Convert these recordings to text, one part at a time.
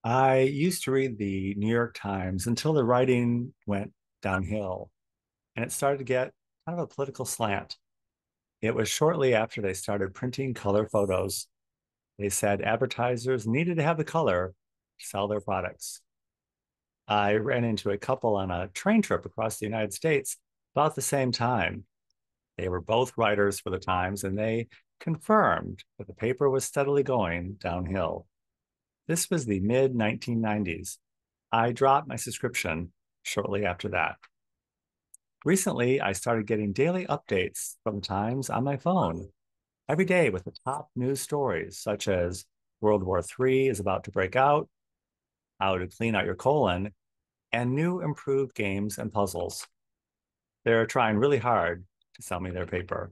I used to read the New York Times until the writing went downhill and it started to get kind of a political slant. It was shortly after they started printing color photos. They said advertisers needed to have the color to sell their products. I ran into a couple on a train trip across the United States about the same time. They were both writers for the Times and they confirmed that the paper was steadily going downhill. This was the mid 1990s. I dropped my subscription shortly after that. Recently, I started getting daily updates from the Times on my phone every day with the top news stories, such as World War III is about to break out, how to clean out your colon, and new improved games and puzzles. They're trying really hard to sell me their paper.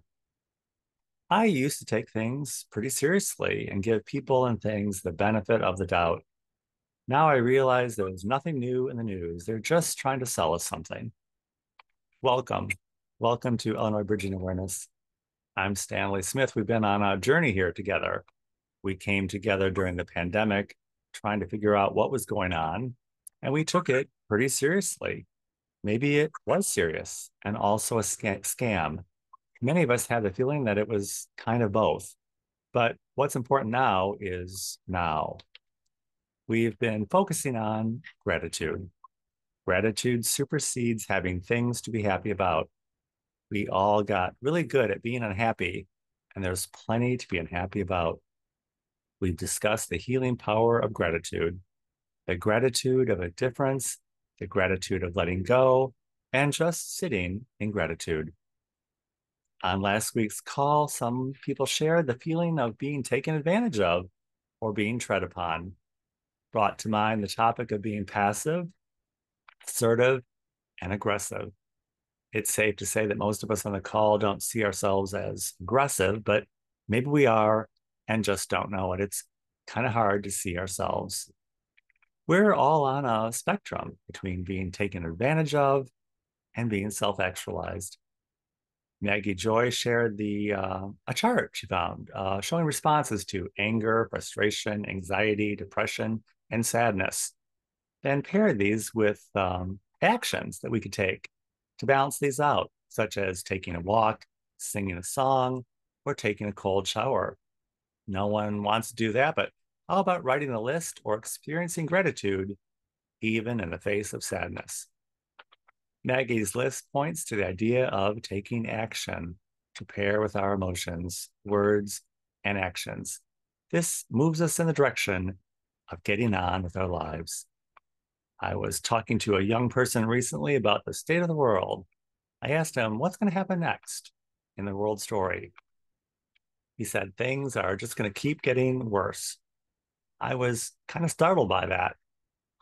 I used to take things pretty seriously and give people and things the benefit of the doubt. Now I realize there's nothing new in the news. They're just trying to sell us something. Welcome. Welcome to Illinois Bridging Awareness. I'm Stanley Smith. We've been on a journey here together. We came together during the pandemic, trying to figure out what was going on, and we took it pretty seriously. Maybe it was serious and also a scam. Many of us had the feeling that it was kind of both. But what's important now is now. We've been focusing on gratitude. Gratitude supersedes having things to be happy about. We all got really good at being unhappy, and there's plenty to be unhappy about. We've discussed the healing power of gratitude, the gratitude of a difference, the gratitude of letting go, and just sitting in gratitude. On last week's call, some people shared the feeling of being taken advantage of or being tread upon, brought to mind the topic of being passive, assertive, and aggressive. It's safe to say that most of us on the call don't see ourselves as aggressive, but maybe we are and just don't know it. It's kind of hard to see ourselves. We're all on a spectrum between being taken advantage of and being self-actualized. Maggie Joy shared a chart she found showing responses to anger, frustration, anxiety, depression, and sadness. Then paired these with actions that we could take to balance these out, such as taking a walk, singing a song, or taking a cold shower. No one wants to do that, but how about writing a list or experiencing gratitude, even in the face of sadness? Maggie's list points to the idea of taking action to pair with our emotions, words, and actions. This moves us in the direction of getting on with our lives. I was talking to a young person recently about the state of the world. I asked him, what's going to happen next in the world story? He said, things are just going to keep getting worse. I was kind of startled by that.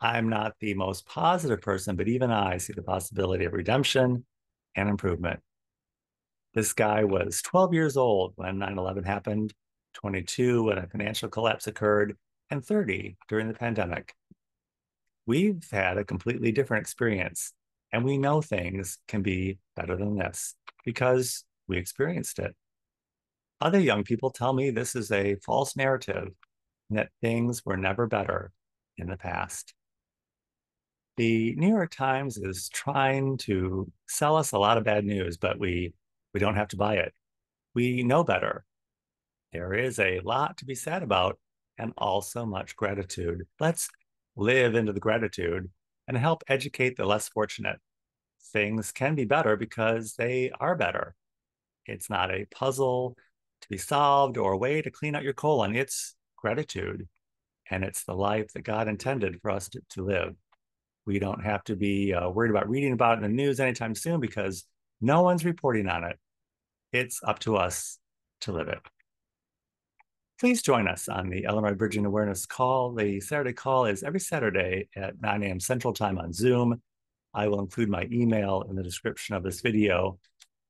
I'm not the most positive person, but even I see the possibility of redemption and improvement. This guy was 12 years old when 9/11 happened, 22 when a financial collapse occurred, and 30 during the pandemic. We've had a completely different experience, and we know things can be better than this because we experienced it. Other young people tell me this is a false narrative and that things were never better in the past. The New York Times is trying to sell us a lot of bad news, but we don't have to buy it. We know better. There is a lot to be said about and also much gratitude. Let's live into the gratitude and help educate the less fortunate. Things can be better because they are better. It's not a puzzle to be solved or a way to clean out your colon. It's gratitude, and it's the life that God intended for us to live. We don't have to be worried about reading about it in the news anytime soon because no one's reporting on it. It's up to us to live it. Please join us on the Illinois Bridging Awareness call. The Saturday call is every Saturday at 9 a.m. Central Time on Zoom. I will include my email in the description of this video.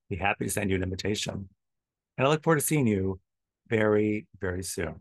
Be happy to send you an invitation. And I look forward to seeing you very, very soon.